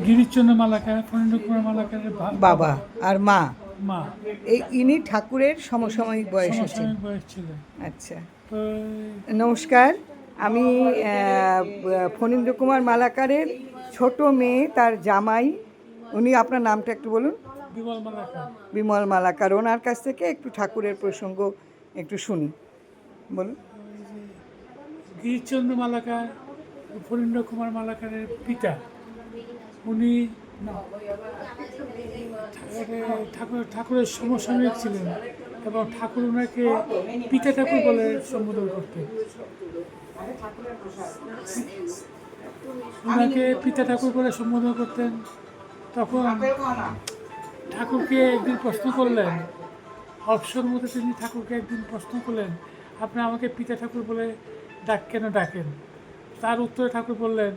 গিরিশচন্দ্র মালাকার, ফণীন্দ্র কুমার মালাকারের বাবা আর মা। মা। ইনি ঠাকুরের সমসাময়িক বয়স আছেন। সমসাময়িক বয়স ছিল। আচ্ছা, তো নমস্কার। আমি ফণীন্দ্র কুমার মালাকারের ছোট মেয়ে, তার জামাই। উনি, আপনার নামটা একটু বলুন। বিমল মালাকার। বিমল মালাকার। ওনার কাছ থেকে একটু ঠাকুরের প্রসঙ্গ একটু শুনি, বলুন। গিরিশচন্দ্র মালাকার ফণীন্দ্র কুমার মালাকারের পিতা। উনি ঠাকুরের সমসাময়িক ছিলেন এবং ঠাকুর ওনাকে পিতা ঠাকুর বলে সম্বোধন করতেন। ওনাকে পিতা ঠাকুর বলে সম্বোধন করতেন। তখন ঠাকুরকে একদিন প্রশ্ন করলেন, অবসর মধ্যে তিনি ঠাকুরকে একদিন প্রশ্ন করলেন, আপনি আমাকে পিতা ঠাকুর বলে কেন ডাকেন? তার উত্তরে ঠাকুর বললেন,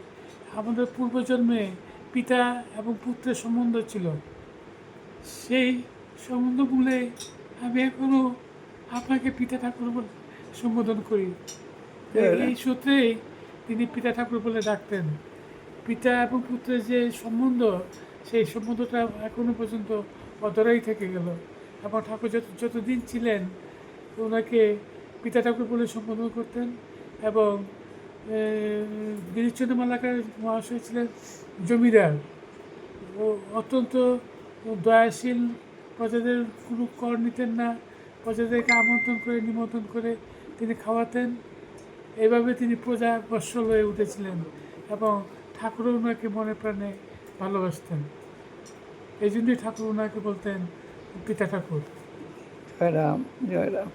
আমাদের পূর্বজন্মে পিতা এবং পুত্রের সম্বন্ধ ছিল, সেই সম্বন্ধ বলে আমি এখনও আপনাকে পিতা ঠাকুর বলে সম্বোধন করি। এই সূত্রেই তিনি পিতা ঠাকুর বলে ডাকতেন। পিতা এবং পুত্রের যে সম্বন্ধ, সেই সম্বন্ধটা এখনো পর্যন্ত অধরাই থেকে গেল এবং ঠাকুর যতদিন ছিলেন ওনাকে পিতা ঠাকুর বলে সম্বোধন করতেন। এবং গিরিশচন্দ্র মালাকার মহাশয় ছিলেন জমিদার, ও অত্যন্ত দয়াশীল, প্রজাদের কোনো কর নিতেন না, প্রজাদেরকে নিমন্ত্রণ করে তিনি খাওয়াতেন। এইভাবে তিনি প্রজা বৎসল হয়ে উঠেছিলেন এবং ঠাকুরও ওনাকে মনে প্রাণে ভালোবাসতেন। এই জন্যই ঠাকুর ওনাকে বলতেন পিতা ঠাকুর। জয় রাম, জয় রাম।